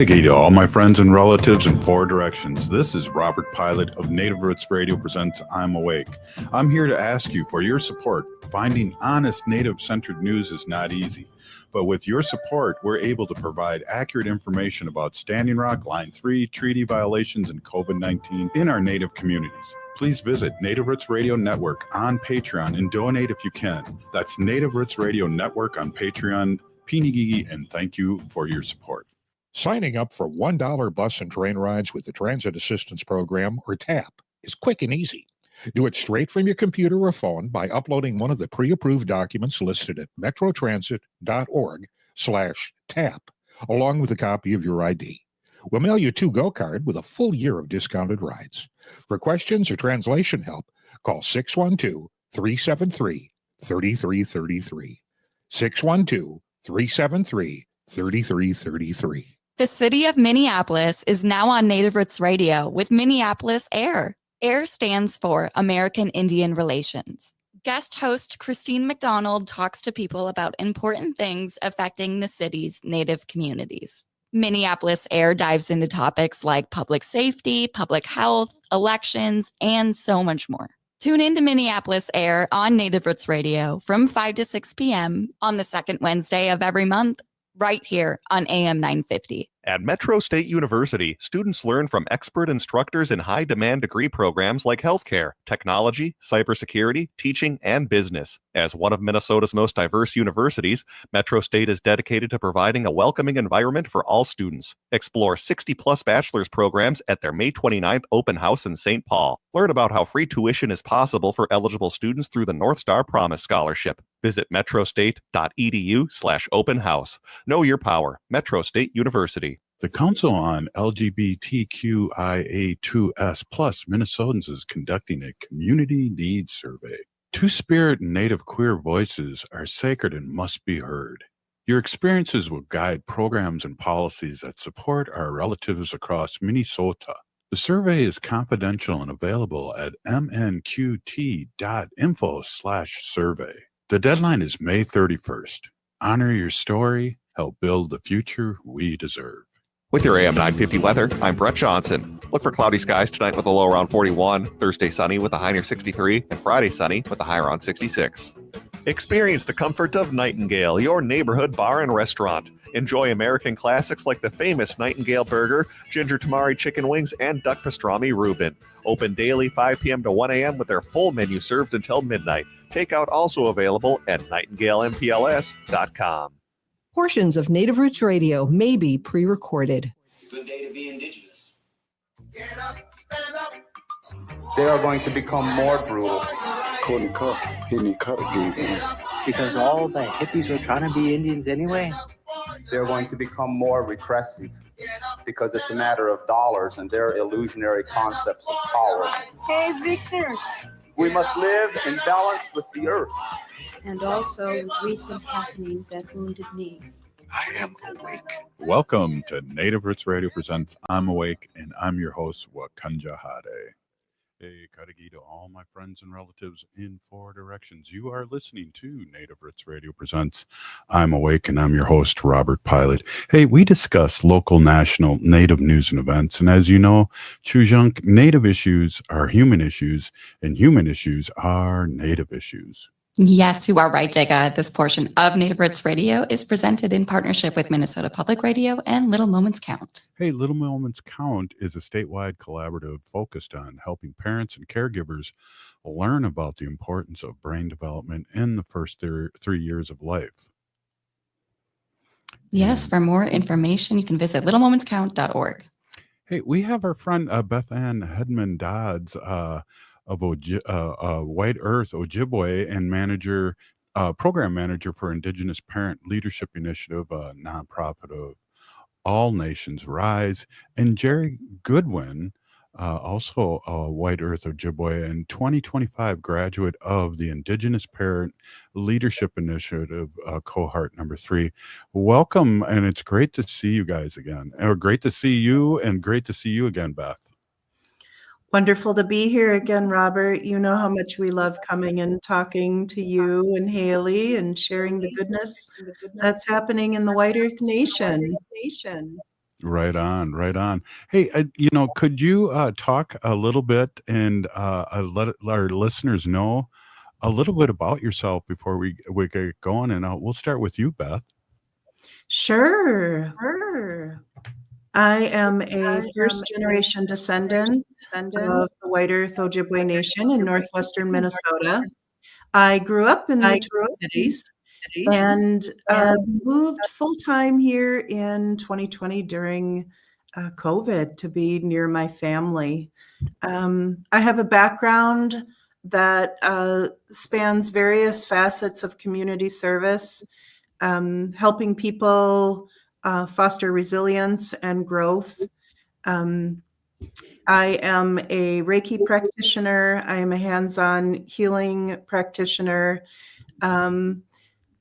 Hey to all my friends and relatives in four directions. This is Robert Pilot of Native Roots Radio presents I'm Awake. I'm here to ask you for your support. Finding honest Native-centered news is not easy, but with your support, we're able to provide accurate information about Standing Rock, Line 3, treaty violations, and COVID-19 in our Native communities. Please visit Native Roots Radio Network on Patreon and donate if you can. That's Native Roots Radio Network on Patreon. Pinigigi, and thank you for your support. Signing up for $1 bus and train rides with the Transit Assistance Program, or TAP, is quick and easy. Do it straight from your computer or phone by uploading one of the pre-approved documents listed at metrotransit.org/TAP, along with a copy of your ID. We'll mail you a to-go card with a full year of discounted rides. For questions or translation help, call 612-373-3333. 612-373-3333. The city of Minneapolis is now on Native Roots Radio with Minneapolis AIR. AIR stands for American Indian Relations. Guest host Christine McDonald talks to people about important things affecting the city's Native communities. Minneapolis AIR dives into topics like public safety, public health, elections, and so much more. Tune in to Minneapolis AIR on Native Roots Radio from 5 to 6 p.m. on the second Wednesday of every month, right here on AM 950. At Metro State University, students learn from expert instructors in high-demand degree programs like healthcare, technology, cybersecurity, teaching, and business. As one of Minnesota's most diverse universities, Metro State is dedicated to providing a welcoming environment for all students. Explore 60-plus bachelor's programs at their May 29th open house in St. Paul. Learn about how free tuition is possible for eligible students through the North Star Promise Scholarship. Visit metrostate.edu/open house. Know your power. Metro State University. The Council on LGBTQIA2S+ Minnesotans is conducting a community needs survey. Two-spirit and Native queer voices are sacred and must be heard. Your experiences will guide programs and policies that support our relatives across Minnesota. The survey is confidential and available at mnqt.info/survey. The deadline is May 31st. Honor your story. Help build the future we deserve. With your AM 950 weather, I'm Brett Johnson. Look for cloudy skies tonight with a low around 41, Thursday sunny with a high near 63, and Friday sunny with a high around 66. Experience the comfort of Nightingale, your neighborhood bar and restaurant. Enjoy American classics like the famous Nightingale Burger, Ginger Tamari Chicken Wings, and Duck Pastrami Reuben. Open daily 5 p.m. to 1 a.m. with their full menu served until midnight. Takeout also available at nightingalempls.com. Portions of Native Roots Radio may be pre-recorded. It's a good day to be indigenous. Get up, stand up. They are going to become more brutal. Because all the hippies were trying to be Indians anyway. They're going to become more repressive because it's a matter of dollars and their illusionary concepts of power. Hey, Victor. We must live in balance with the earth. And also with recent happenings at Wounded Knee. I am awake. Welcome to Native Roots Radio presents I'm Awake, and I'm your host, Wakanja Hade. Hey, Kadagi to all my friends and relatives in four directions. You are listening to Native Roots Radio presents I'm Awake, and I'm your host, Robert Pilot. Hey, we discuss local, national, Native news and events. And as you know, Chujunk, Native issues are human issues, and human issues are Native issues. Yes, you are right, Jega. This portion of Native Roots Radio is presented in partnership with Minnesota Public Radio and Little Moments Count. Hey, Little Moments Count is a statewide collaborative focused on helping parents and caregivers learn about the importance of brain development in the first 3 years of life. Yes, for more information, you can visit littlemomentscount.org. Hey, we have our friend Beth Hedman-Dodds of White Earth Ojibwe and program manager for Indigenous Parent Leadership Initiative, a nonprofit of All Nations Rise, and Geri Goodman, also a White Earth Ojibwe and 2025 graduate of the Indigenous Parent Leadership Initiative, cohort number 3. Welcome, and it's great to see you guys again. Or great to see you, and great to see you again, Beth. Wonderful to be here again, Robert. You know how much we love coming and talking to you and Haley and sharing the goodness that's happening in the White Earth Nation. Right on, right on. Hey, could you talk a little bit and let our listeners know a little bit about yourself before we get going? And we'll start with you, Beth. Sure. I am a first generation descendant of the White Earth Ojibwe Nation in northwestern Minnesota. I grew up in the Twin Cities and moved full time here in 2020 during COVID to be near my family. I have a background that spans various facets of community service, helping people foster resilience and growth. I am a Reiki practitioner. I am a hands-on healing practitioner.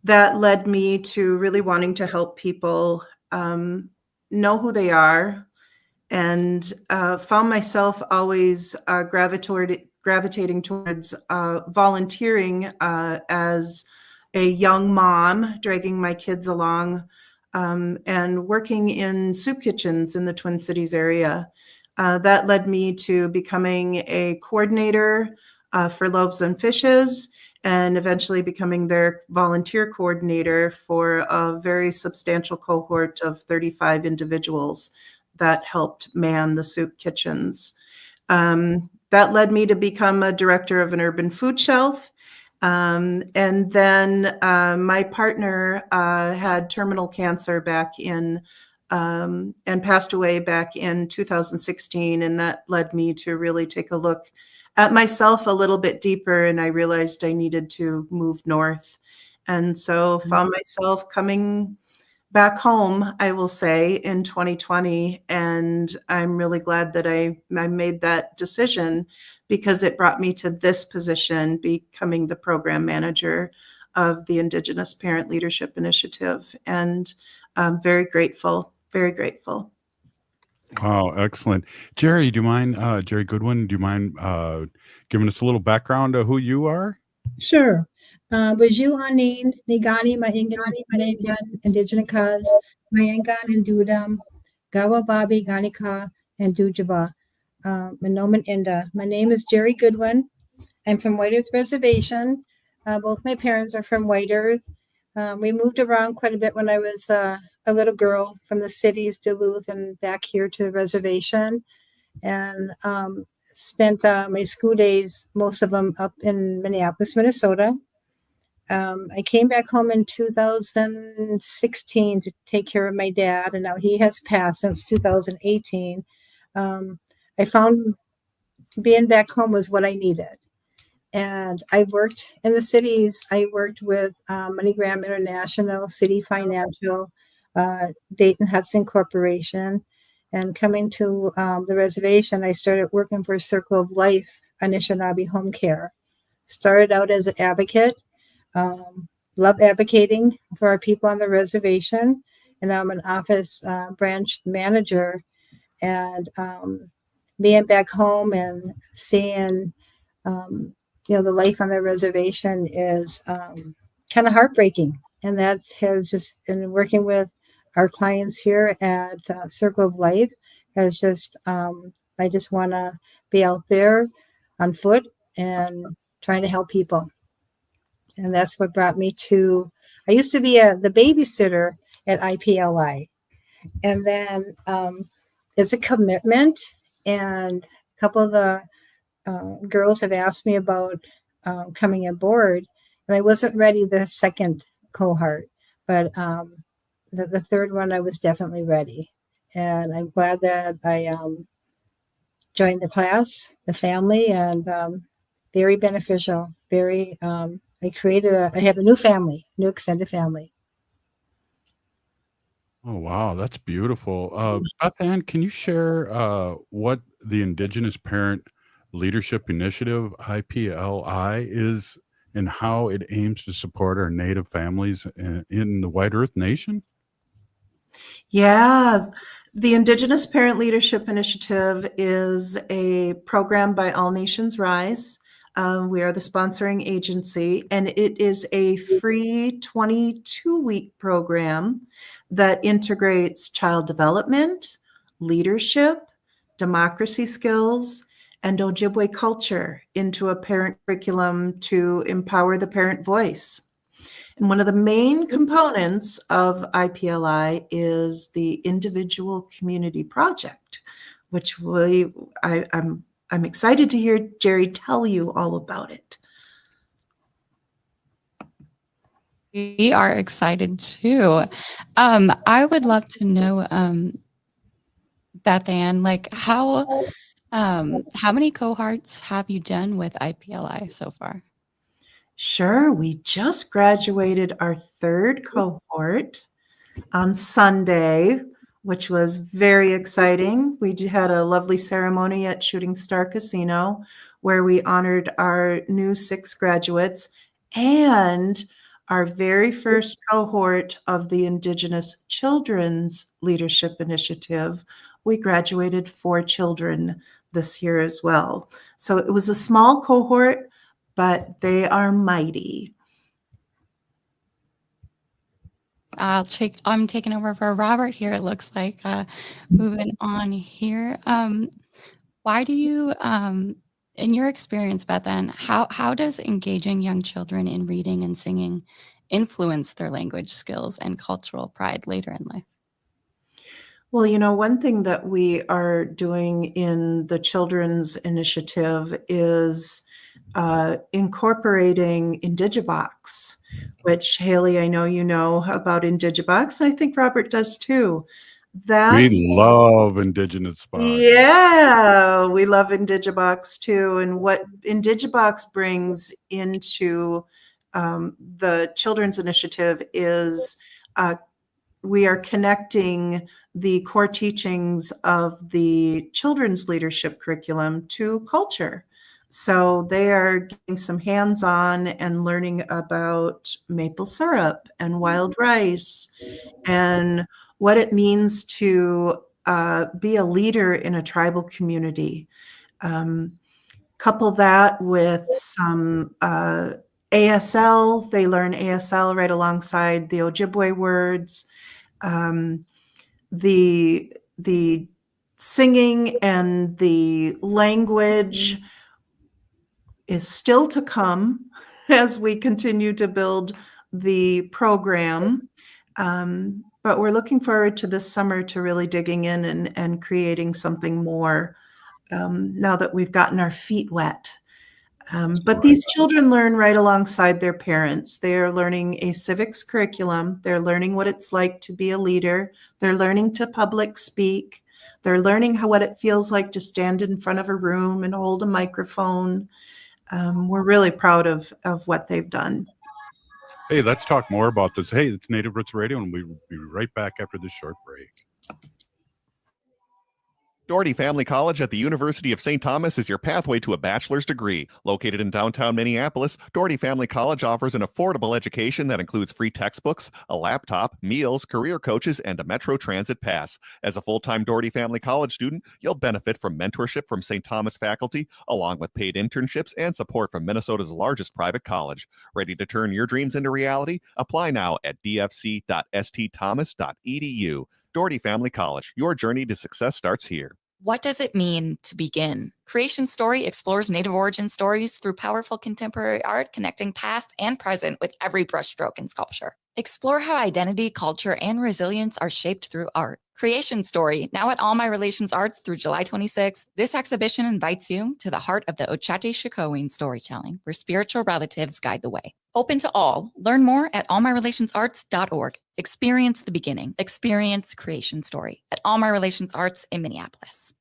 That led me to really wanting to help people know who they are, and found myself always gravitating towards volunteering as a young mom, dragging my kids along, and working in soup kitchens in the Twin Cities area. That led me to becoming a coordinator for Loaves and Fishes, and eventually becoming their volunteer coordinator for a very substantial cohort of 35 individuals that helped man the soup kitchens. That led me to become a director of an urban food shelf. And then my partner had terminal cancer back in and passed away back in 2016. And that led me to really take a look at myself a little bit deeper. And I realized I needed to move north. And so found myself coming back home, I will say, in 2020. And I'm really glad that I made that decision, because it brought me to this position, becoming the program manager of the Indigenous Parent Leadership Initiative. And I'm very grateful, very grateful. Wow, excellent. Geri, Geri Goodwin, do you mind giving us a little background of who you are? Sure. Baju anin nigani maingan manengan indigenous cause mayangan and dudam gawa babi ganika and dujaba manoman inda. My name is Geri Goodwin. I'm from White Earth Reservation. Both my parents are from White Earth. We moved around quite a bit when I was a little girl, from the cities, Duluth, and back here to the reservation, and spent my school days, most of them up in Minneapolis, Minnesota. I came back home in 2016 to take care of my dad, and now he has passed since 2018. I found being back home was what I needed. And I worked in the cities. I worked with MoneyGram International, City Financial, Dayton Hudson Corporation. And coming to the reservation, I started working for Circle of Life, Anishinaabe Home Care. Started out as an advocate. Love advocating for our people on the reservation. And I'm an office branch manager. And being back home and seeing the life on the reservation is kind of heartbreaking. And that's has just been working with our clients here at Circle of Life has just, I just want to be out there on foot and trying to help people. And that's what brought me to, I used to be the babysitter at IPLI. And then it's a commitment, and a couple of the girls have asked me about coming aboard, and I wasn't ready the second cohort, but the third one I was definitely ready, and I'm glad that I joined the class, the family, and very beneficial. Very, I have a new family, new extended family. Oh, wow, that's beautiful. Beth Ann, can you share what the Indigenous Parent Leadership Initiative, IPLI, is and how it aims to support our Native families in the White Earth Nation? Yeah, the Indigenous Parent Leadership Initiative is a program by All Nations Rise. We are the sponsoring agency, and it is a free 22-week program that integrates child development, leadership, democracy skills, and Ojibwe culture into a parent curriculum to empower the parent voice. And one of the main components of IPLI is the Individual Community Project, which I'm excited to hear Geri tell you all about it. We are excited too. I would love to know, Beth Ann, like how many cohorts have you done with IPLI so far? Sure, we just graduated our third cohort on Sunday, which was very exciting. We had a lovely ceremony at Shooting Star Casino where we honored our new 6 graduates and our very first cohort of the Indigenous Children's Leadership Initiative. We graduated 4 children this year as well. So it was a small cohort, but they are mighty. I'm taking over for Robert here, it looks like. Moving on here. Why do you, in your experience, Beth Ann, how does engaging young children in reading and singing influence their language skills and cultural pride later in life? Well, one thing that we are doing in the Children's Initiative is incorporating Indigibox, which Haley, I know you know about Indigibox. I think Robert does too. We love Indigenous Box. Yeah, we love Indigibox too. And what Indigibox brings into the Children's Initiative is we are connecting the core teachings of the children's leadership curriculum to culture. So they are getting some hands-on and learning about maple syrup and wild rice and what it means to be a leader in a tribal community. Couple that with some ASL. They learn ASL right alongside the Ojibwe words. The singing and the language is still to come as we continue to build the program. But we're looking forward to this summer to really digging in and creating something more now that we've gotten our feet wet. But these children learn right alongside their parents. They are learning a civics curriculum. They're learning what it's like to be a leader. They're learning to public speak. They're learning what it feels like to stand in front of a room and hold a microphone. We're really proud of what they've done. Hey, let's talk more about this. Hey, it's Native Roots Radio, and we'll be right back after this short break. Doherty Family College at the University of St. Thomas is your pathway to a bachelor's degree. Located in downtown Minneapolis, Doherty Family College offers an affordable education that includes free textbooks, a laptop, meals, career coaches, and a Metro Transit pass. As a full-time Doherty Family College student, you'll benefit from mentorship from St. Thomas faculty, along with paid internships and support from Minnesota's largest private college. Ready to turn your dreams into reality? Apply now at dfc.stthomas.edu. Doherty Family College, your journey to success starts here. What does it mean to begin? Creation Story explores Native origin stories through powerful contemporary art, connecting past and present with every brushstroke in sculpture. Explore how identity, culture, and resilience are shaped through art. Creation Story, now at All My Relations Arts through July 26th. This exhibition invites you to the heart of the Ochate-Shikowin storytelling, where spiritual relatives guide the way. Open to all. Learn more at allmyrelationsarts.org. Experience the beginning. Experience Creation Story at All My Relations Arts in Minneapolis.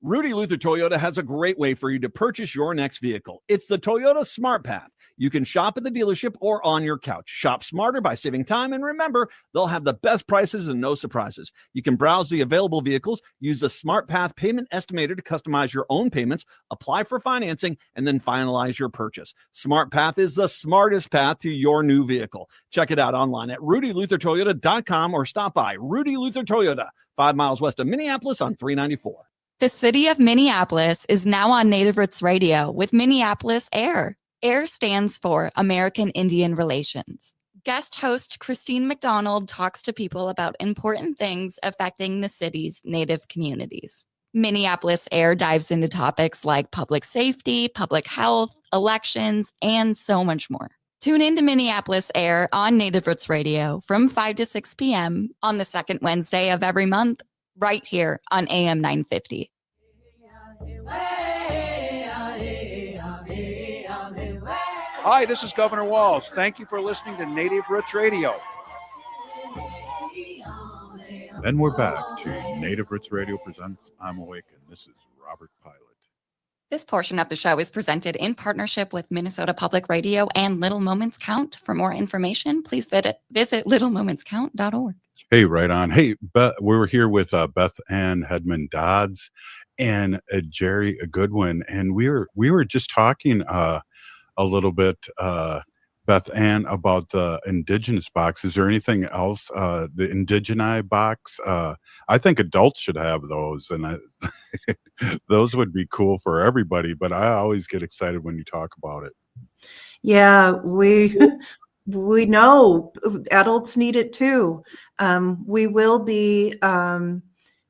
Rudy Luther Toyota has a great way for you to purchase your next vehicle. It's the Toyota Smart Path. You can shop at the dealership or on your couch. Shop smarter by saving time, and remember, they'll have the best prices and no surprises. You can browse the available vehicles, use the Smart Path payment estimator to customize your own payments, apply for financing, and then finalize your purchase. Smart Path is the smartest path to your new vehicle. Check it out online at rudyluthertoyota.com or stop by Rudy Luther Toyota, 5 miles west of Minneapolis on 394. The city of Minneapolis is now on Native Roots Radio with Minneapolis AIR. AIR stands for American Indian Relations. Guest host Christine McDonald talks to people about important things affecting the city's Native communities. Minneapolis AIR dives into topics like public safety, public health, elections, and so much more. Tune in to Minneapolis AIR on Native Roots Radio from 5 to 6 p.m. on the second Wednesday of every month, right here on AM 950. Hi, this is Governor Walz. Thank you for listening to Native Roots Radio. And we're back to Native Roots Radio presents I'm Awake, and this is Robert Pilot. This portion of the show is presented in partnership with Minnesota Public Radio and Little Moments Count. For more information, please visit littlemomentscount.org. Hey, right on. Hey, we're here with Beth Ann Hedman-Dodds and Geri Goodman, and we were just talking a little bit, Beth Ann, about the Indigenous box. Is there anything else? The Indigeni box? I think adults should have those, and those would be cool for everybody. But I always get excited when you talk about it. Yeah, we know adults need it too. We will be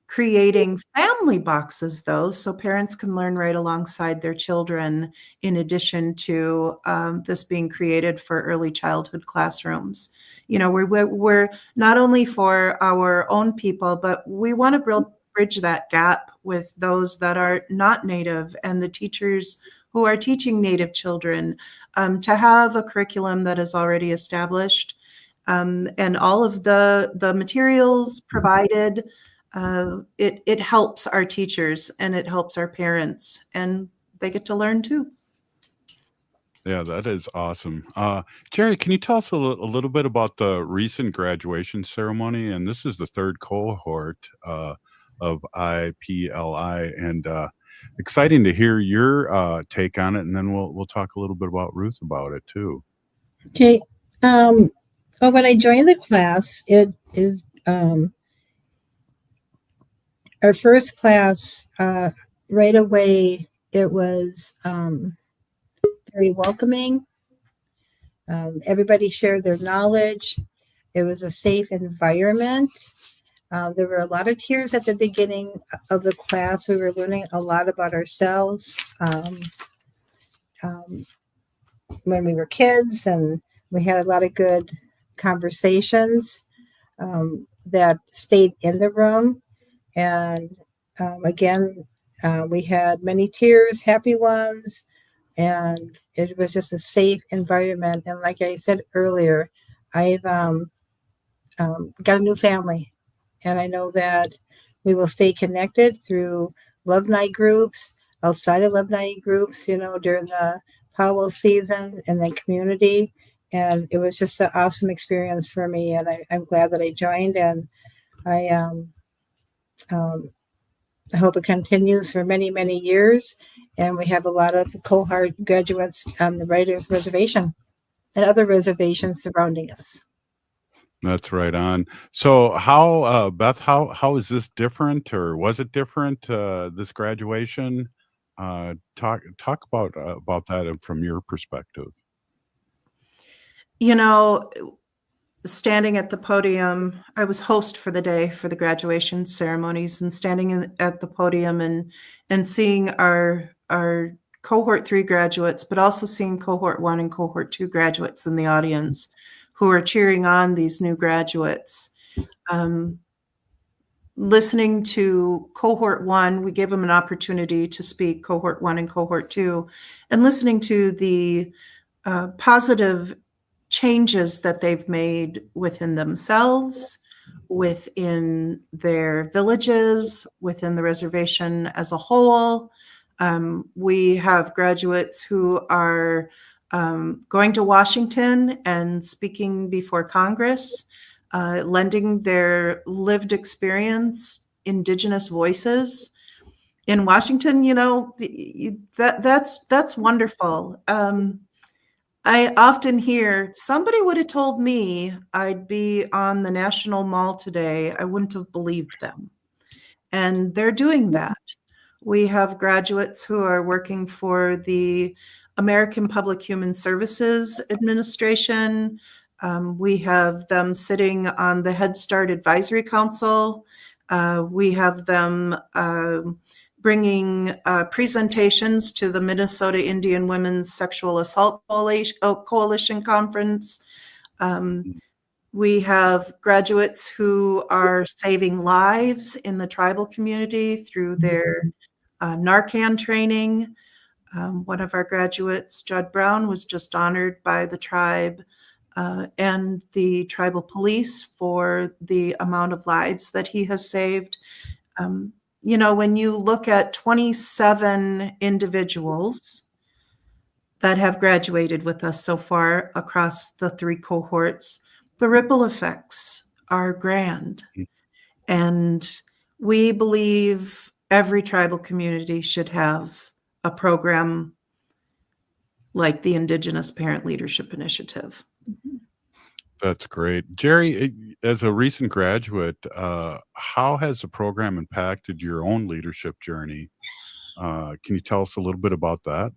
creating family boxes, though, so parents can learn right alongside their children, in addition to this being created for early childhood classrooms. You know, we're not only for our own people, but we want to bridge that gap with those that are not Native and the teachers who are teaching Native children, to have a curriculum that is already established, and all of the materials provided. It helps our teachers and it helps our parents, and they get to learn too. Yeah, that is awesome. Geri, can you tell us a little bit about the recent graduation ceremony? And this is the third cohort of IPLI, and exciting to hear your take on it. And then we'll talk a little bit about Ruth about it too. Okay. Well, when I joined the class, it is our first class. Right away, it was very welcoming. Everybody shared their knowledge. It was a safe environment. There were a lot of tears at the beginning of the class. We were learning a lot about ourselves when we were kids, and we had a lot of good conversations that stayed in the room. And again, we had many tears, happy ones, and it was just a safe environment. And like I said earlier, I've got a new family, and I know that we will stay connected through Love Night groups, outside of Love Night groups, you know, during the powwow season and the community. And it was just an awesome experience for me, and I'm glad that I joined, and I hope it continues for many, many years. And we have a lot of cohort graduates on the Right Earth Reservation and other reservations surrounding us. That's right on. So how, Beth, how is this different, or was it different, this graduation? Talk about that and from your perspective. You know, standing at the podium, I was host for the day for the graduation ceremonies, and standing at the podium and seeing our cohort 3 graduates, but also seeing cohort 1 and cohort 2 graduates in the audience who are cheering on these new graduates. Listening to cohort 1, we gave them an opportunity to speak, cohort 1 and cohort 2, and listening to the positive changes that they've made within themselves, within their villages, within the reservation as a whole. We have graduates who are going to Washington and speaking before Congress, lending their lived experience, Indigenous voices. In Washington, you know, that's wonderful. I often hear, somebody would have told me I'd be on the National Mall today, I wouldn't have believed them. And they're doing that. We have graduates who are working for the American Public Human Services Administration. We have them sitting on the Head Start Advisory Council. We have them bringing presentations to the Minnesota Indian Women's Sexual Assault Coalition Conference. We have graduates who are saving lives in the tribal community through their Narcan training. One of our graduates, Judd Brown, was just honored by the tribe and the tribal police for the amount of lives that he has saved. You know, when you look at 27 individuals that have graduated with us so far across the 3 cohorts, the ripple effects are grand. And we believe every tribal community should have a program like the Indigenous Parent Leadership Initiative. That's great. Geri, as a recent graduate, how has the program impacted your own leadership journey? Can you tell us a little bit about that?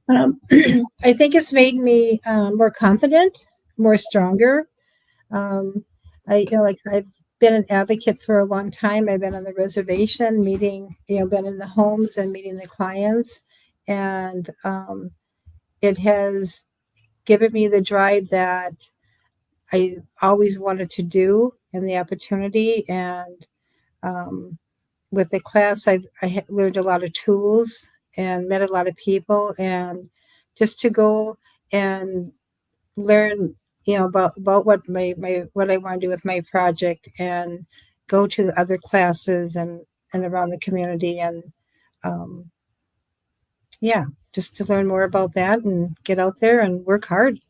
I think it's made me more confident, more stronger. Like I've been an advocate for a long time. I've been on the reservation, meeting, been in the homes and meeting the clients, and it has given me the drive that I always wanted to do and the opportunity. And with the class, I learned a lot of tools and met a lot of people, and just to go and learn, about what what I want to do with my project, and go to the other classes and around the community, and just to learn more about that and get out there and work hard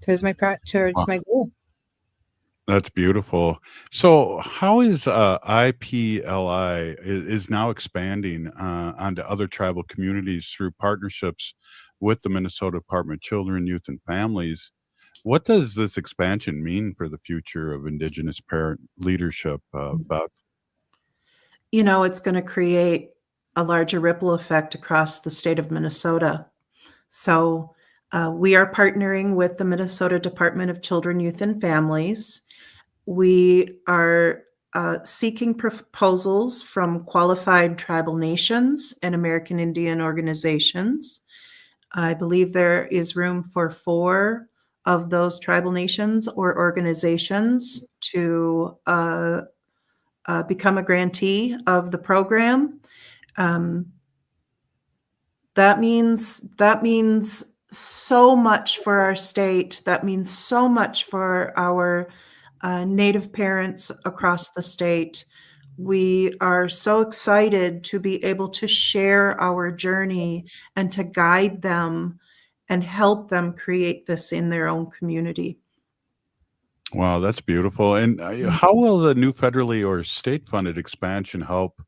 towards my goal. That's beautiful. So how is IPLI is now expanding onto other tribal communities through partnerships with the Minnesota Department of Children, Youth, and Families? What does this expansion mean for the future of Indigenous parent leadership, Beth? It's going to create a larger ripple effect across the state of Minnesota. So we are partnering with the Minnesota Department of Children, Youth, and Families. We are seeking proposals from qualified tribal nations and American Indian organizations. I believe there is room for 4 of those tribal nations or organizations to become a grantee of the program. That means so much for our state. That means so much for our Native parents across the state. We are so excited to be able to share our journey and to guide them and help them create this in their own community. Wow, that's beautiful. And how will the new federally or state-funded expansion help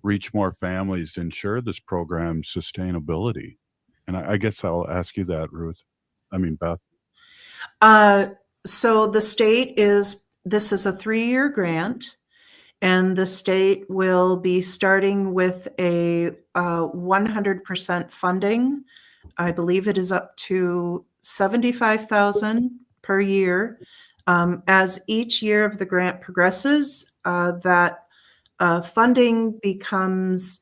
reach more families to ensure this program's sustainability? And I guess I'll ask you that, Beth. So the state this is a 3-year grant, and the state will be starting with a 100% funding. I believe it is up to $75,000 per year. As each year of the grant progresses, that funding becomes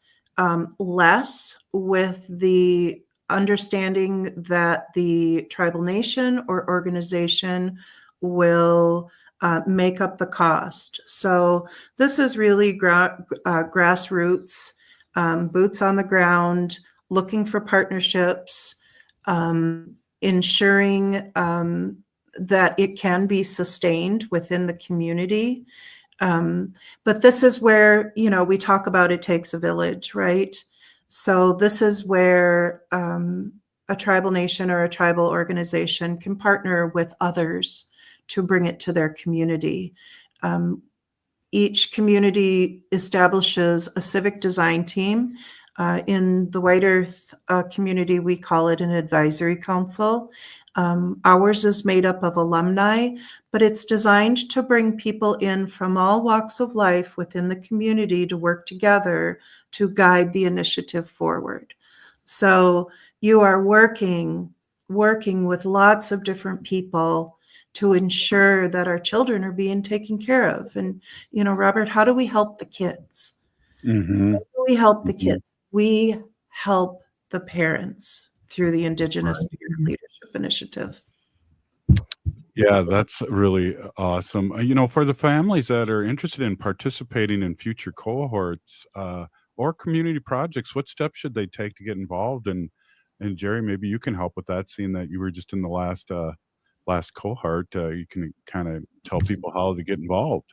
less, with the understanding that the tribal nation or organization will make up the cost. So this is really grassroots, boots on the ground, looking for partnerships, ensuring that it can be sustained within the community. But this is where, we talk about it takes a village, right? So this is where a tribal nation or a tribal organization can partner with others to bring it to their community. Each community establishes a civic design team. In the White Earth community, we call it an advisory council. Ours is made up of alumni, but it's designed to bring people in from all walks of life within the community to work together to guide the initiative forward. So you are working with lots of different people to ensure that our children are being taken care of. And, Robert, how do we help the kids? Mm-hmm. How do we help the kids? We help the parents through the Indigenous Parent Leadership Initiative. Yeah, that's really awesome. For the families that are interested in participating in future cohorts or community projects, what steps should they take to get involved? And Geri, maybe you can help with that, seeing that you were just in the last cohort. You can kind of tell people how to get involved.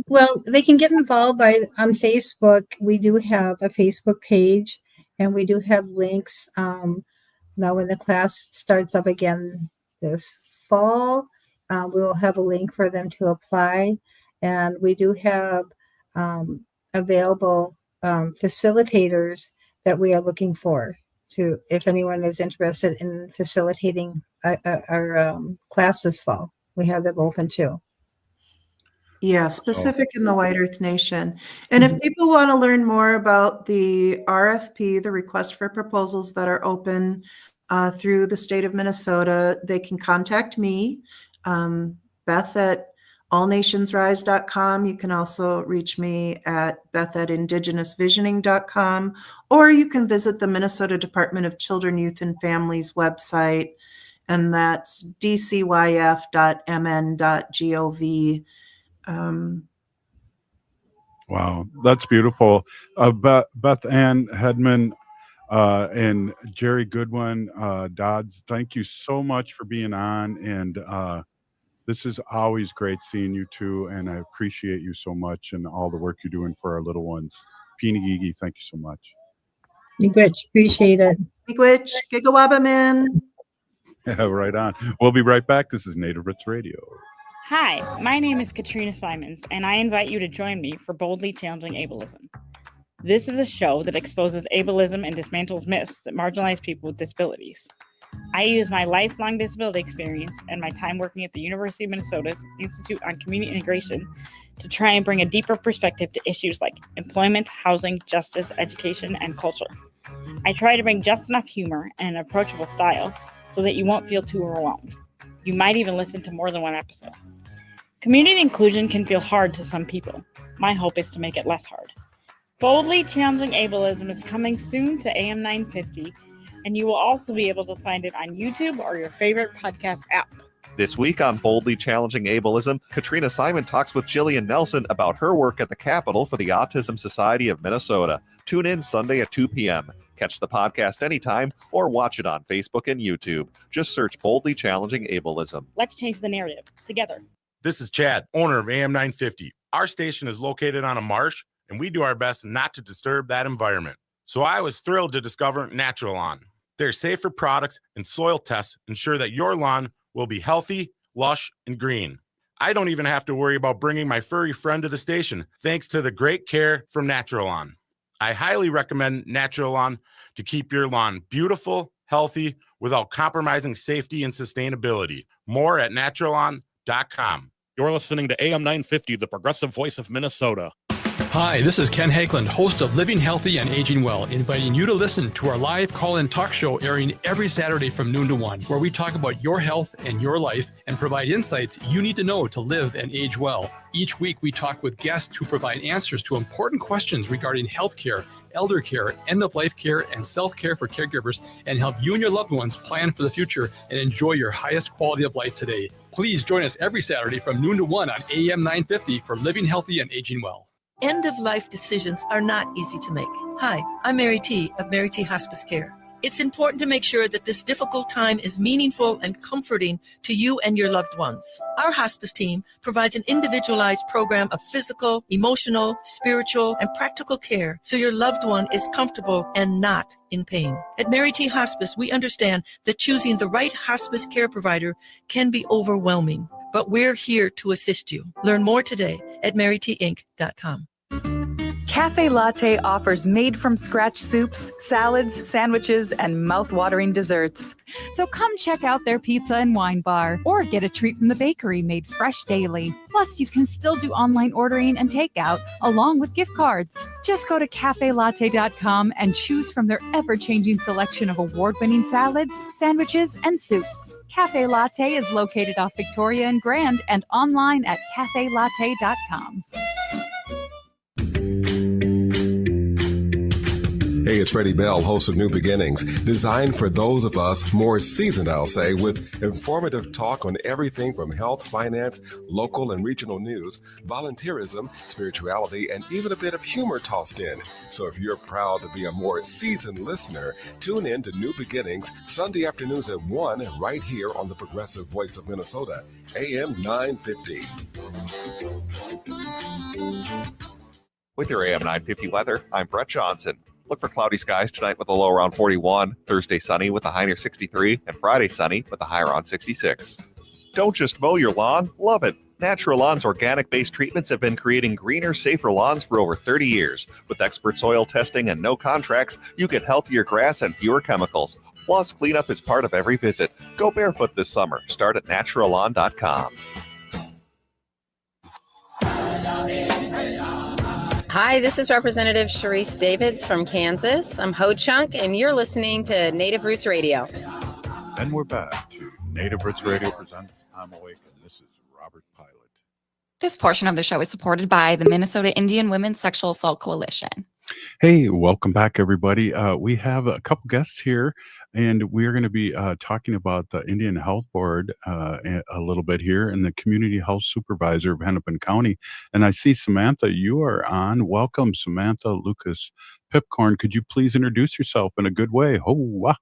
Well, they can get involved on Facebook. We do have a Facebook page, and we do have links. Now, when the class starts up again this fall, we will have a link for them to apply. And we do have available facilitators that we are looking for, if anyone is interested in facilitating our class this fall. We have them open too. Yeah, specific in the White Earth Nation. And if people want to learn more about the RFP, the request for proposals that are open through the state of Minnesota, they can contact me, Beth at allnationsrise.com. You can also reach me at beth@indigenousvisioning.com, or you can visit the Minnesota Department of Children, Youth, and Families website, and that's dcyf.mn.gov. Wow, that's beautiful. Beth Ann Hedman and Geri Goodman, Dodds, thank you so much for being on. And this is always great seeing you two, and I appreciate you so much and all the work you're doing for our little ones. Pinigigi, thank you so much. Miigwech, appreciate it. Miigwech, Gigawabaman. Yeah, right on. We'll be right back. This is Native Roots Radio. Hi, my name is Katrina Simons, and I invite you to join me for Boldly Challenging Ableism. This is a show that exposes ableism and dismantles myths that marginalize people with disabilities. I use my lifelong disability experience and my time working at the University of Minnesota's Institute on Community Integration to try and bring a deeper perspective to issues like employment, housing, justice, education, and culture. I try to bring just enough humor and an approachable style so that you won't feel too overwhelmed. You might even listen to more than one episode. Community inclusion can feel hard to some people. My hope is to make it less hard. Boldly Challenging Ableism is coming soon to AM 950, and you will also be able to find it on YouTube or your favorite podcast app. This week on Boldly Challenging Ableism, Katrina Simon talks with Jillian Nelson about her work at the Capitol for the Autism Society of Minnesota. Tune in Sunday at 2 p.m. Catch the podcast anytime or watch it on Facebook and YouTube. Just search Boldly Challenging Ableism. Let's change the narrative together. This is Chad, owner of AM 950. Our station is located on a marsh, and we do our best not to disturb that environment. So I was thrilled to discover Natural Lawn. Their safer products and soil tests ensure that your lawn will be healthy, lush, and green. I don't even have to worry about bringing my furry friend to the station, thanks to the great care from Natural Lawn. I highly recommend Natural Lawn to keep your lawn beautiful, healthy, without compromising safety and sustainability. More at naturalawn.com. You're listening to AM 950, the progressive voice of Minnesota. Hi, this is Ken Hageland, host of Living Healthy and Aging Well, inviting you to listen to our live call-in talk show airing every Saturday from noon to 1, where we talk about your health and your life and provide insights you need to know to live and age well. Each week, we talk with guests who provide answers to important questions regarding healthcare, elder care, end-of-life care, and self-care for caregivers, and help you and your loved ones plan for the future and enjoy your highest quality of life today. Please join us every Saturday from noon to 1 on AM 950 for Living Healthy and Aging Well. End-of-life decisions are not easy to make. Hi, I'm Mary T. of Mary T. Hospice Care. It's important to make sure that this difficult time is meaningful and comforting to you and your loved ones. Our hospice team provides an individualized program of physical, emotional, spiritual, and practical care so your loved one is comfortable and not in pain. At Mary T. Hospice, we understand that choosing the right hospice care provider can be overwhelming, but we're here to assist you. Learn more today at marytinc.com. Cafe Latte offers made-from-scratch soups, salads, sandwiches, and mouth-watering desserts. So come check out their pizza and wine bar, or get a treat from the bakery made fresh daily. Plus, you can still do online ordering and takeout, along with gift cards. Just go to cafelatte.com and choose from their ever-changing selection of award-winning salads, sandwiches, and soups. Cafe Latte is located off Victoria and Grand and online at cafelatte.com. Hey, it's Freddie Bell, host of New Beginnings, designed for those of us more seasoned, I'll say, with informative talk on everything from health, finance, local and regional news, volunteerism, spirituality, and even a bit of humor tossed in. So if you're proud to be a more seasoned listener, tune in to New Beginnings Sunday afternoons at 1 right here on the Progressive Voice of Minnesota, AM 950. With your AM 950 weather, I'm Brett Johnson. Look for cloudy skies tonight with a low around 41, Thursday sunny with a high near 63, and Friday sunny with a high around 66. Don't just mow your lawn, love it. Natural Lawn's organic-based treatments have been creating greener, safer lawns for over 30 years. With expert soil testing and no contracts, you get healthier grass and fewer chemicals. Plus, cleanup is part of every visit. Go barefoot this summer. Start at naturallawn.com. Hi, this is Representative Sharice Davids from Kansas. I'm Ho Chunk, and you're listening to Native Roots Radio. And we're back to Native Roots Radio presents I'm Awake, and this is Robert Pilot. This portion of the show is supported by the Minnesota Indian Women's Sexual Assault Coalition. Hey, welcome back, everybody. We have a couple guests here, and we're going to be talking about the Indian Health Board a little bit here, and the Community Health Supervisor of Hennepin County. And I see Samantha, you are on. Welcome, Samantha Lucas-Pipkorn. Could you please introduce yourself in a good way? Oh,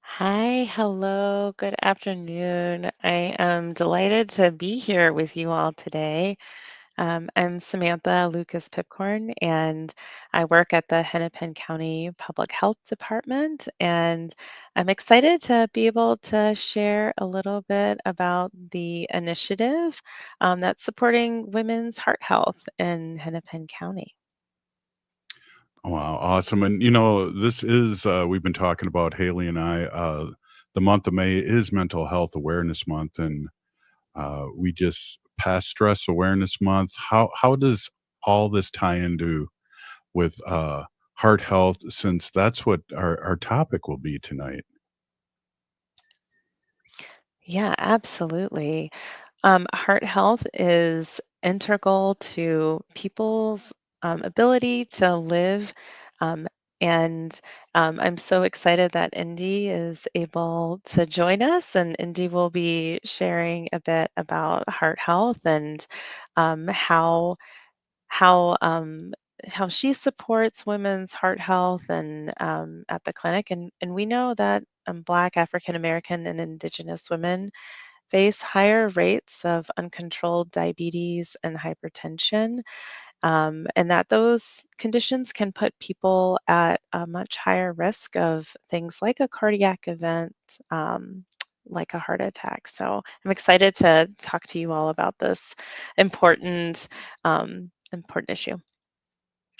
Hi, hello, good afternoon. I am delighted to be here with you all today. I'm Samantha Lucas-Pipkorn, and I work at the Hennepin County Public Health Department, and I'm excited to be able to share a little bit about the initiative that's supporting women's heart health in Hennepin County. wow, awesome. And, this is, we've been talking about, Haley and I, the month of May is Mental Health Awareness Month, and we just passed Stress Awareness Month. How does all this tie into with heart health, since that's what our topic will be tonight? Yeah, absolutely. Heart health is integral to people's ability to live. Um, and I'm so excited that Indi is able to join us, and Indi will be sharing a bit about heart health and how how um, how she supports women's heart health and at the clinic. And we know that Black, African American, and Indigenous women face higher rates of uncontrolled diabetes and hypertension, and that those conditions can put people at a much higher risk of things like a cardiac event, like a heart attack. So I'm excited to talk to you all about this important, important issue.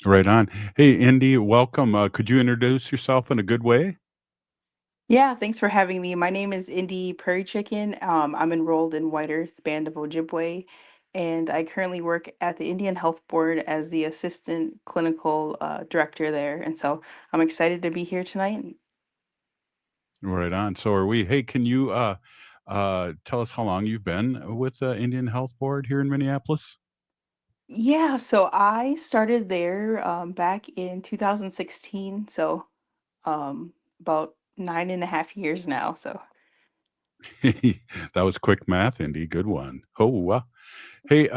Right on. Hey, Indi, welcome. Could you introduce yourself in a good way? Yeah, thanks for having me. My name is Indi Prairie Chicken. I'm enrolled in White Earth Band of Ojibwe, and I currently work at the Indian Health Board as the assistant clinical director there. And so I'm excited to be here tonight. Right on. So are we. Hey, can you tell us how long you've been with the Indian Health Board here in Minneapolis? Yeah, so I started there back in 2016, so about 9.5 years now. So That was quick math, Indi. Good one. Oh, wow. Hey,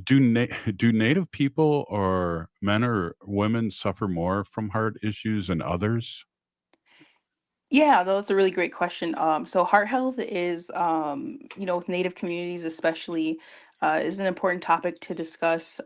do Native people or men or women suffer more from heart issues than others? yeah, that's a really great question. So heart health is, with Native communities especially, is an important topic to discuss.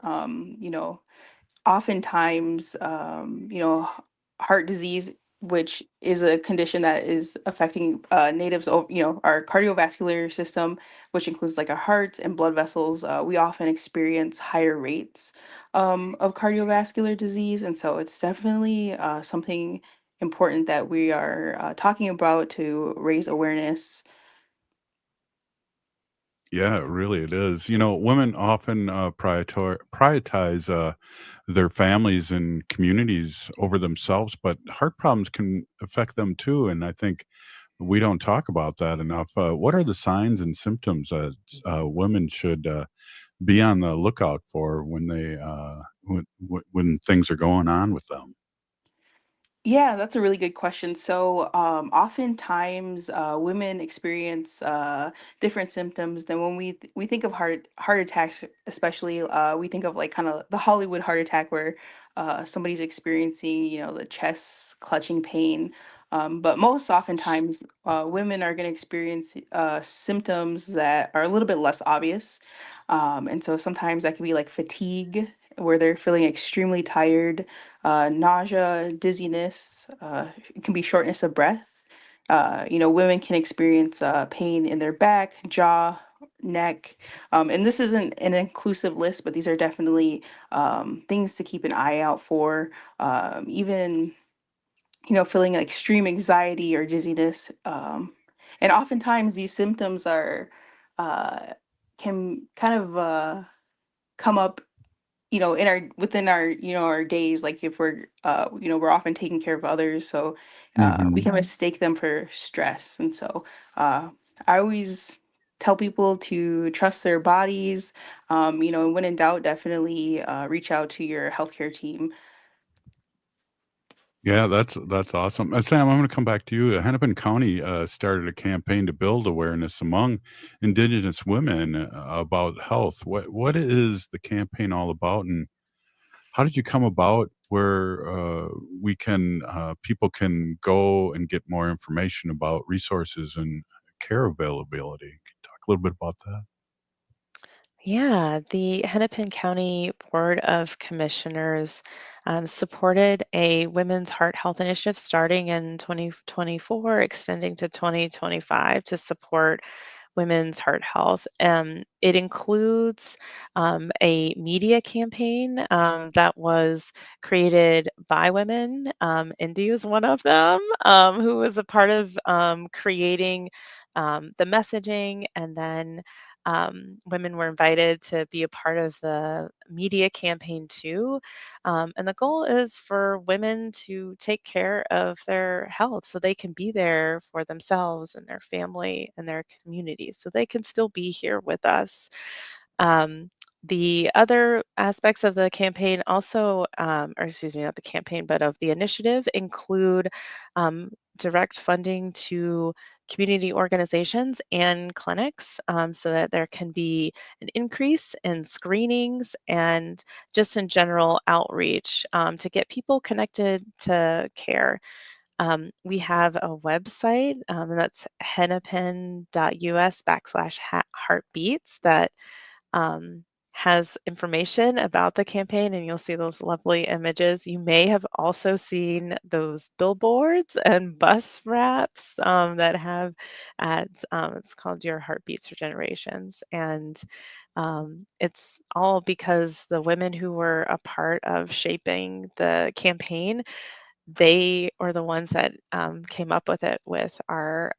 Oftentimes, heart disease, which is a condition that is affecting natives, our cardiovascular system, which includes like our hearts and blood vessels, we often experience higher rates. of cardiovascular disease. And so it's definitely something important that we are talking about to raise awareness. Yeah, really, it is. Women often prioritize their families and communities over themselves, but heart problems can affect them too. And I think we don't talk about that enough. What are the signs and symptoms that women should be on the lookout for when when things are going on with them? Yeah, that's a really good question. So, oftentimes, women experience different symptoms than when we think of heart attacks, especially we think of like kind of the Hollywood heart attack where somebody's experiencing, the chest clutching pain. But most oftentimes, women are going to experience symptoms that are a little bit less obvious. And so sometimes that can be like fatigue, where they're feeling extremely tired, nausea, dizziness. It can be shortness of breath. Women can experience pain in their back, jaw, neck. And this isn't an inclusive list, but these are definitely things to keep an eye out for. Even, feeling extreme anxiety or dizziness. And oftentimes these symptoms are uh, can kind of come up in our within our our days, like if we're we're often taking care of others, so we can mistake them for stress. And so I always tell people to trust their bodies, and when in doubt, definitely reach out to your healthcare team. Yeah, that's awesome. Sam, I'm going to come back to you. Hennepin County started a campaign to build awareness among Indigenous women about health. What is the campaign all about, and how did you come about where we can people can go and get more information about resources and care availability? Can you talk a little bit about that? Yeah, the Hennepin County Board of Commissioners supported a women's heart health initiative starting in 2024, extending to 2025 to support women's heart health. It includes a media campaign that was created by women. Indi was one of them, who was a part of creating the messaging, and then women were invited to be a part of the media campaign too. And the goal is for women to take care of their health so they can be there for themselves and their family and their communities so they can still be here with us. Um, the other aspects of the campaign also, or excuse me, not the campaign, but of the initiative include um, direct funding to community organizations and clinics so that there can be an increase in screenings and just in general outreach to get people connected to care. We have a website, and that's hennepin.us/heartbeats that um, has information about the campaign, and you'll see those lovely images. You may have also seen those billboards and bus wraps that have ads. It's called Your Heartbeats for Generations. And it's all because the women who were a part of shaping the campaign, they are the ones that came up with it with our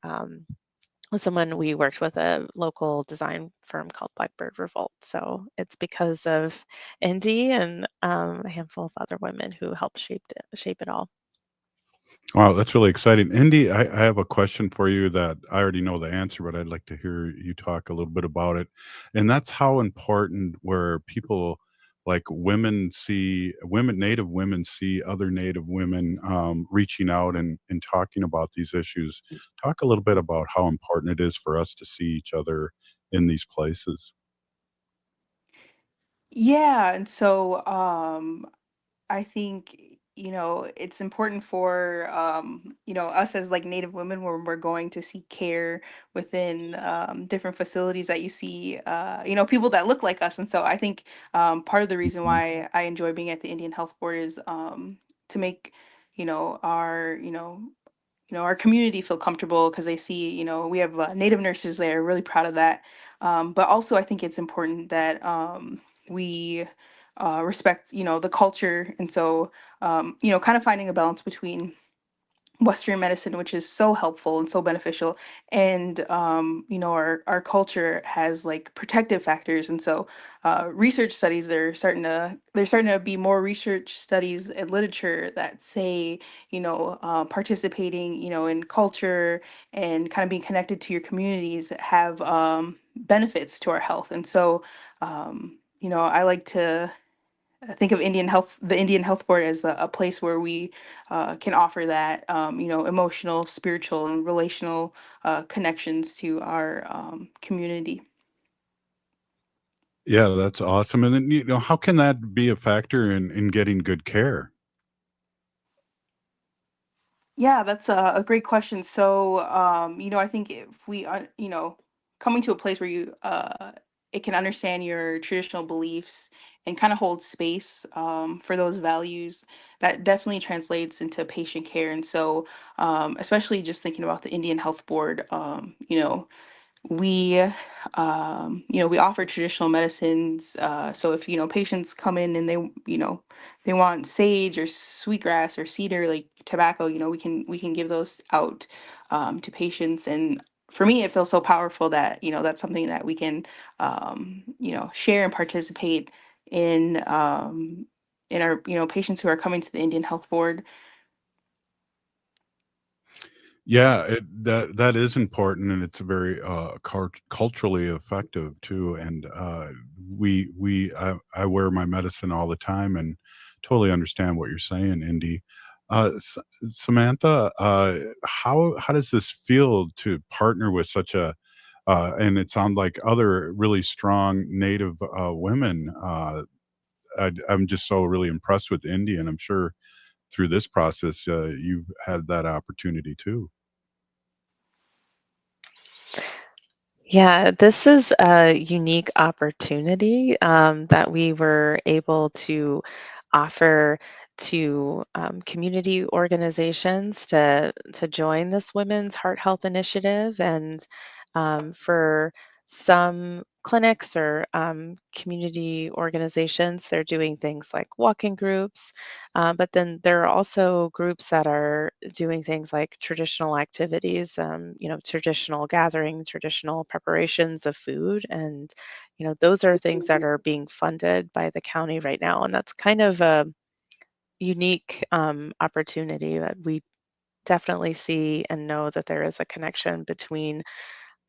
someone we worked with, a local design firm called Blackbird Revolt. So it's because of Indy and a handful of other women who helped shape it all. Wow, that's really exciting. Indy, I have a question for you that I already know the answer, but I'd like to hear you talk a little bit about it. And that's how important where people like Native women see other Native women reaching out and talking about these issues. Talk a little bit about how important it is for us to see each other in these places. Yeah, and so I think, it's important for, us as like Native women when we're going to seek care within different facilities that you see, people that look like us. And so I think part of the reason Mhm. why I enjoy being at the Indian Health Board is to make, our, our community feel comfortable because they see, we have Native nurses there, really proud of that. But also I think it's important that we respect, the culture. And so, kind of finding a balance between Western medicine, which is so helpful and so beneficial, and our culture has like protective factors. And so research studies are starting to be more research studies and literature that say, participating, in culture and kind of being connected to your communities have benefits to our health. And so I like to think of the Indian Health Board as a place where we can offer that, emotional, spiritual, and relational connections to our community. Yeah, that's awesome. And then, how can that be a factor in getting good care? Yeah, that's a great question. So, I think if we, coming to a place where it can understand your traditional beliefs and kind of hold space for those values, that definitely translates into patient care. And so, especially just thinking about the Indian Health Board, we we offer traditional medicines, so if patients come in and they want sage or sweetgrass or cedar, like tobacco, we can give those out to patients. And for me, it feels so powerful that that's something that we can share and participate in our patients who are coming to the Indian Health Board. Yeah, that is important, and it's very culturally effective too. And I wear my medicine all the time, and totally understand what you're saying, Indy. Samantha, how does this feel to partner with such a and it sounds like other really strong Native women? I'm just so really impressed with Indy, and I'm sure through this process you've had that opportunity too. Yeah, this is a unique opportunity that we were able to offer to community organizations to join this Women's Heart Health Initiative, and for some clinics or community organizations, they're doing things like walking groups, but then there are also groups that are doing things like traditional activities, traditional gathering, traditional preparations of food. And, those are things that are being funded by the county right now. And that's kind of a unique opportunity that we definitely see and know that there is a connection between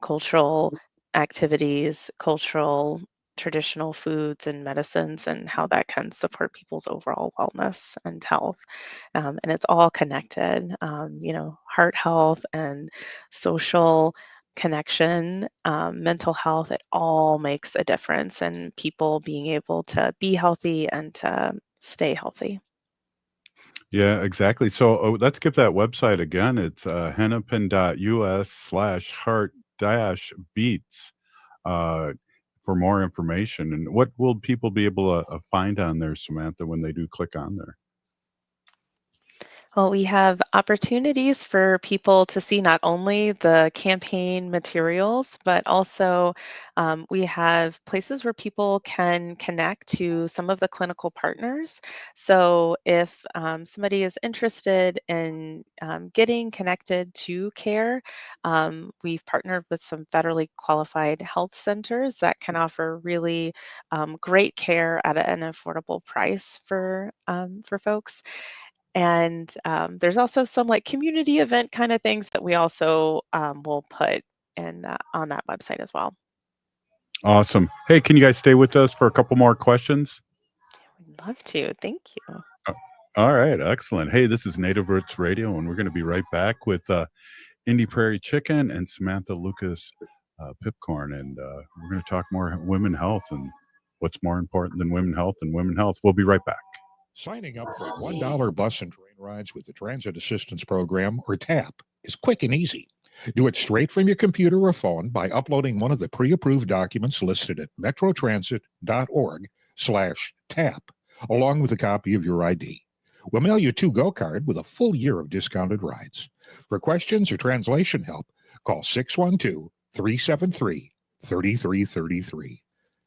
cultural activities, cultural traditional foods and medicines, and how that can support people's overall wellness and health. And it's all connected, heart health and social connection, mental health, it all makes a difference in people being able to be healthy and to stay healthy. Yeah, exactly. So let's give that website again. It's hennepin.us/heart-beats uh, for more information. And what will people be able to find on there, Samantha, when they do click on there? Well, we have opportunities for people to see not only the campaign materials, but also we have places where people can connect to some of the clinical partners. So if somebody is interested in getting connected to care, we've partnered with some federally qualified health centers that can offer really great care at an affordable price for folks. And there's also some like community event kind of things that we also will put in on that website as well. Awesome. Hey, can you guys stay with us for a couple more questions? Love to. Thank you. Uh, All right, excellent. Hey, this is Native Roots Radio, and we're going to be right back with Indi Prairie Chicken and Samantha Lucas-Pipkorn, and we're going to talk more women health and what's more important than women health and women health. We'll be right back. Signing up for $1 bus and train rides with the Transit Assistance Program, or TAP, is quick and easy. Do it straight from your computer or phone by uploading one of the pre-approved documents listed at metrotransit.org/TAP, along with a copy of your ID. We'll mail you a to-go card with a full year of discounted rides. For questions or translation help, call 612-373-3333.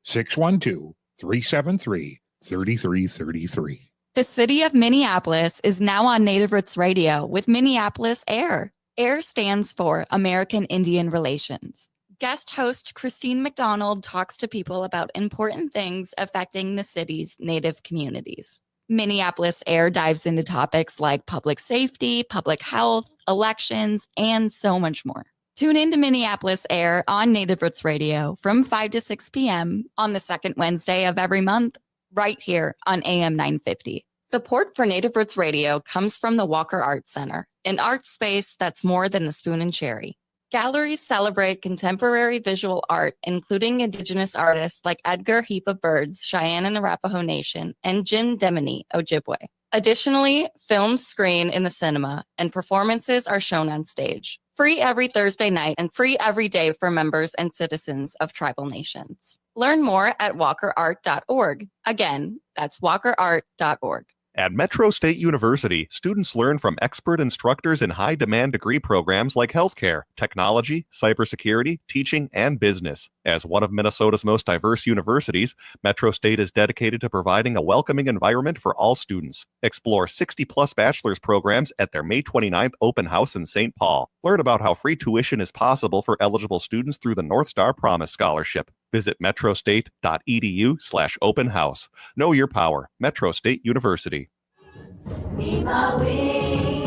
612-373-3333. 3333. The city of Minneapolis is now on Native Roots Radio with Minneapolis AIR. AIR stands for American Indian Relations. Guest host Christine McDonald talks to people about important things affecting the city's Native communities. Minneapolis AIR dives into topics like public safety, public health, elections, and so much more. Tune in to Minneapolis AIR on Native Roots Radio from 5 to 6 p.m. on the second Wednesday of every month, right here on AM 950. Support for Native Roots Radio comes from the Walker Art Center, an art space that's more than the spoon and cherry. Galleries celebrate contemporary visual art, including Indigenous artists like Edgar Heap of Birds, Cheyenne and Arapaho Nation, and Jim Demini, Ojibwe. Additionally, films screen in the cinema, and performances are shown on stage. Free every Thursday night and free every day for members and citizens of tribal nations. Learn more at walkerart.org. Again, that's walkerart.org. At Metro State University, students learn from expert instructors in high-demand degree programs like healthcare, technology, cybersecurity, teaching, and business. As one of Minnesota's most diverse universities, Metro State is dedicated to providing a welcoming environment for all students. Explore 60-plus bachelor's programs at their May 29th open house in St. Paul. Learn about how free tuition is possible for eligible students through the North Star Promise Scholarship. Visit metrostate.edu/open house. Know your power. Metro State University.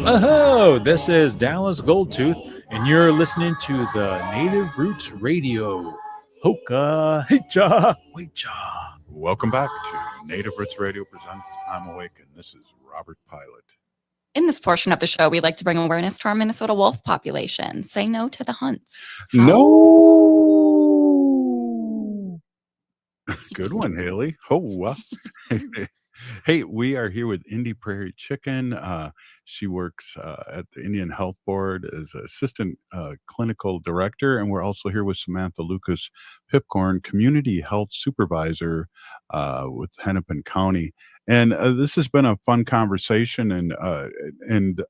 Oh, this is Dallas Goldtooth, and you're listening to the Native Roots Radio. Hoka, hicha, wecha. Welcome back to Native Roots Radio presents I'm Awake, and this is Robert Pilot. In this portion of the show, we like to bring awareness to our Minnesota wolf population. Say no to the hunts. No. Good one, Haley. Oh, hey, we are here with Indi Prairie Chicken. She works at the Indian Health Board as assistant clinical director, and we're also here with Samantha Lucas-Pipkorn, community health supervisor with Hennepin County. And this has been a fun conversation. And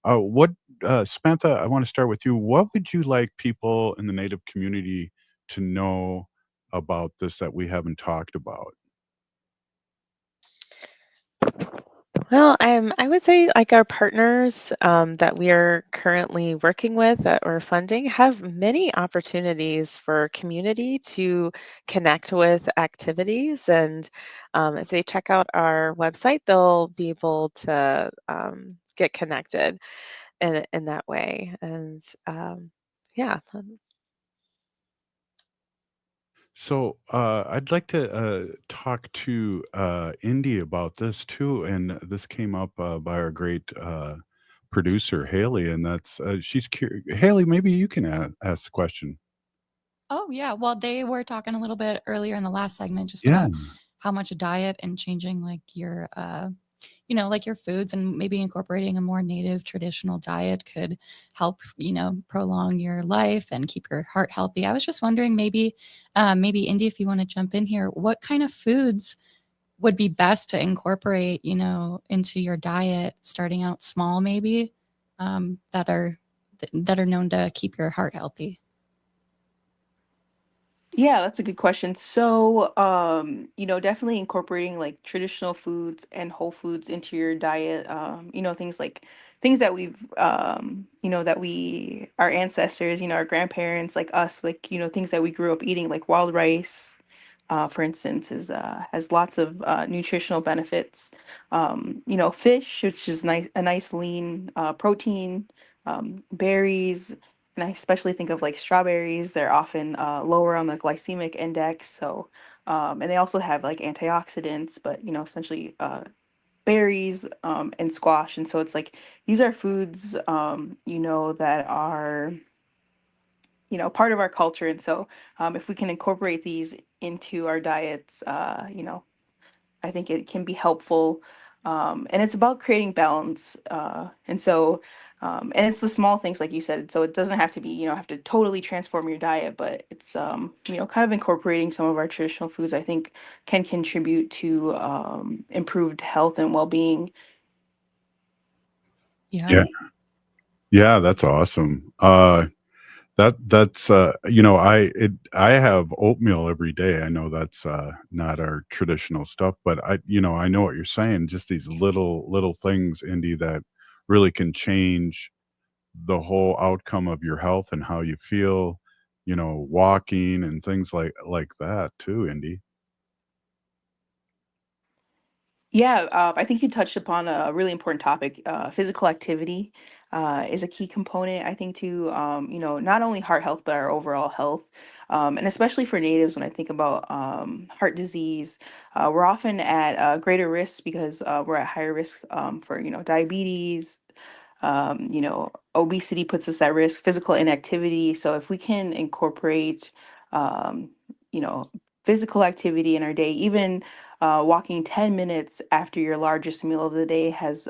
what, Samantha, I want to start with you. What would you like people in the Native community to know about this that we haven't talked about? Well, I would say like our partners that we are currently working with that we're funding have many opportunities for community to connect with activities. And if they check out our website, they'll be able to get connected in that way. And yeah. So I'd like to talk to Indi about this too, and this came up by our great producer Haley, and that's she's curious. Haley, maybe you can ask the question. Oh, yeah. Well, they were talking a little bit earlier in the last segment just Yeah. about how much a diet and changing like your like your foods and maybe incorporating a more native traditional diet could help, prolong your life and keep your heart healthy. I was just wondering maybe Indi, if you want to jump in here, what kind of foods would be best to incorporate, into your diet, starting out small, maybe, that are known to keep your heart healthy? Yeah, that's a good question. So, definitely incorporating like traditional foods and whole foods into your diet. Things that our ancestors, our grandparents, like us, like, things that we grew up eating, like wild rice, for instance, has lots of nutritional benefits. Fish, which is a nice lean protein, berries. And I especially think of like strawberries. They're often lower on the glycemic index. So, and they also have like antioxidants, but essentially berries and squash. And so it's like these are foods, that are part of our culture. And so if we can incorporate these into our diets, I think it can be helpful. And it's about creating balance. And it's the small things, like you said. So it doesn't have to be, have to totally transform your diet, but it's, kind of incorporating some of our traditional foods, I think can contribute to improved health and well-being. Yeah. Yeah, that's awesome. That's I have oatmeal every day. I know that's not our traditional stuff, but I know what you're saying. Just these little things, Indy, that really can change the whole outcome of your health and how you feel. Walking and things like that too, Indy. Yeah, I think you touched upon a really important topic. Physical activity is a key component, I think, to not only heart health but our overall health. And especially for natives, when I think about heart disease, we're often at greater risk because we're at higher risk for diabetes, obesity puts us at risk, physical inactivity. So if we can incorporate, um, you know, physical activity in our day, even walking 10 minutes after your largest meal of the day has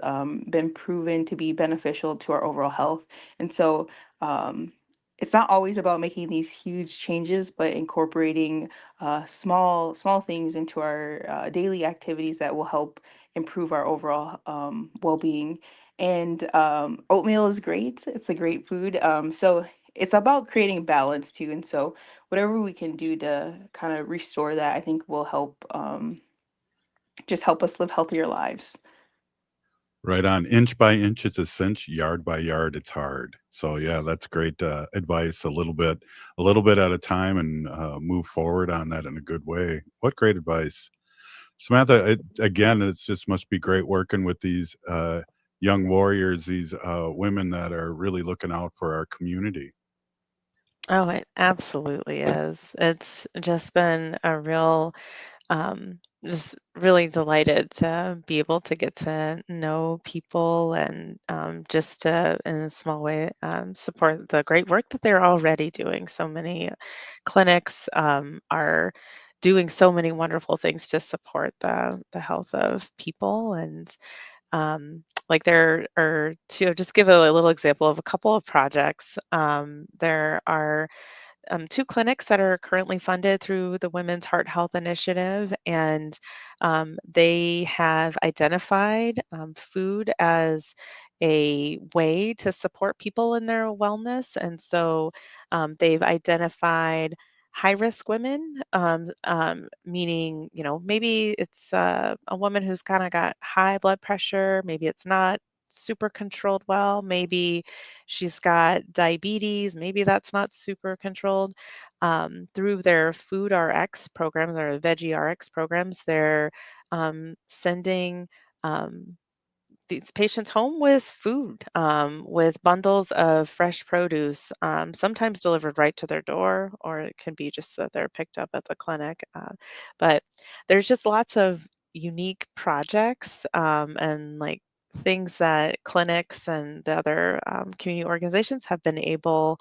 been proven to be beneficial to our overall health. And so it's not always about making these huge changes, but incorporating small things into our daily activities that will help improve our overall well-being. And oatmeal is great. It's a great food. So it's about creating balance too. And so whatever we can do to kind of restore that, I think will help just help us live healthier lives. Right on. Inch by inch, it's a cinch. Yard by yard, it's hard. So yeah, that's great advice. A little bit at a time, and move forward on that in a good way. What great advice, Samantha. Again, it's just must be great working with these young warriors, these women that are really looking out for our community. Oh, it absolutely is. It's just been a real, just really delighted to be able to get to know people and just to, in a small way, support the great work that they're already doing. So many clinics are doing so many wonderful things to support the health of people. And like there are to just give a little example of a couple of projects. There are two clinics that are currently funded through the Women's Heart Health Initiative, and they have identified food as a way to support people in their wellness. And so they've identified high risk women, meaning, maybe it's a woman who's kind of got high blood pressure, maybe it's not super controlled well, maybe she's got diabetes, maybe that's not super controlled. Through their Food RX program, their Veggie RX programs, they're sending these patients home with food, with bundles of fresh produce, sometimes delivered right to their door, or it can be just that they're picked up at the clinic. But there's just lots of unique projects and like things that clinics and the other community organizations have been able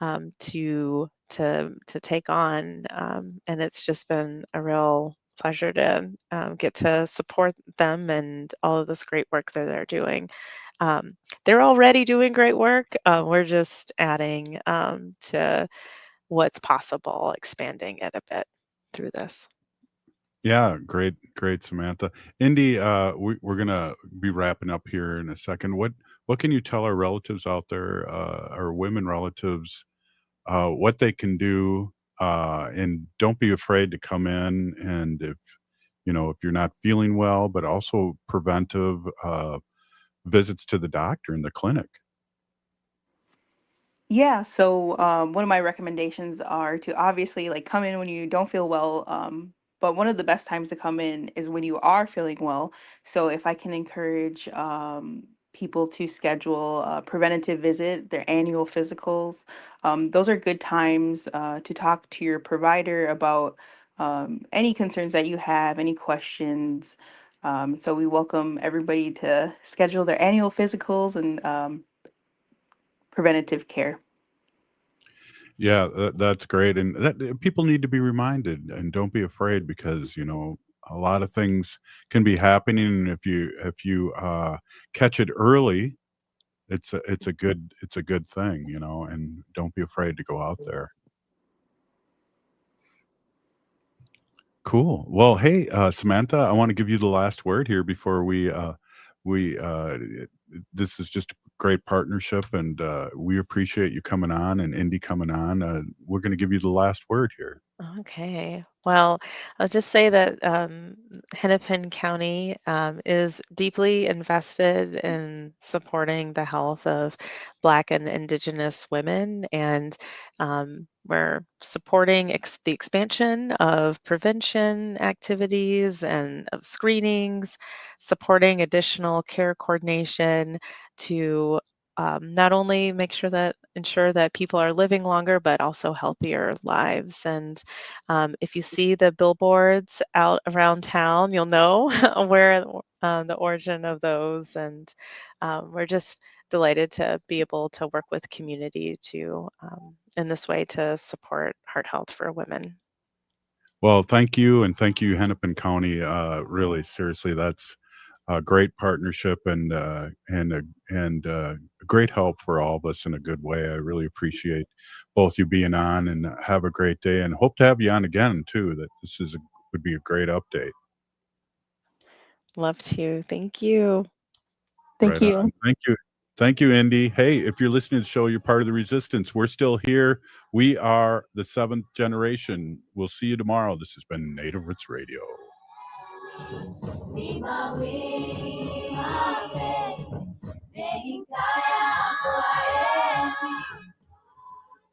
to take on, and it's just been a real pleasure to get to support them and all of this great work that they're doing. Um, they're already doing great work. We're just adding to what's possible, expanding it a bit through this. Yeah, great, Samantha. Indy, we're gonna be wrapping up here in a second. What can you tell our relatives out there, our women relatives, what they can do, and don't be afraid to come in, and if you're not feeling well, but also preventive visits to the doctor in the clinic. Yeah, so one of my recommendations are to obviously like come in when you don't feel well. But one of the best times to come in is when you are feeling well. So if I can encourage people to schedule a preventative visit, their annual physicals, those are good times to talk to your provider about any concerns that you have, any questions. So we welcome everybody to schedule their annual physicals and preventative care. Yeah, that's great, and people need to be reminded, and don't be afraid because a lot of things can be happening, and if you catch it early, it's a good thing, and don't be afraid to go out there. Cool. Well, hey, Samantha, I want to give you the last word here before we this is just a great partnership, and we appreciate you coming on and Indi coming on. We're going to give you the last word here. Okay. Well, I'll just say that Hennepin County is deeply invested in supporting the health of Black and Indigenous women, and we're supporting the expansion of prevention activities and of screenings, supporting additional care coordination to not only ensure that people are living longer, but also healthier lives. And if you see the billboards out around town, you'll know where the origin of those. And we're just delighted to be able to work with community to in this way to support heart health for women. Well, thank you, and thank you, Hennepin County. Really, seriously, that's a great partnership and great help for all of us in a good way. I really appreciate both you being on, and have a great day, and hope to have you on again too. That this would be a great update. Love to. Thank you. Right on. Thank you, Indi. Hey, if you're listening to the show, you're part of the resistance. We're still here. We are the 7th generation. We'll see you tomorrow. This has been Native Roots Radio.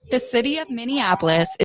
The city of Minneapolis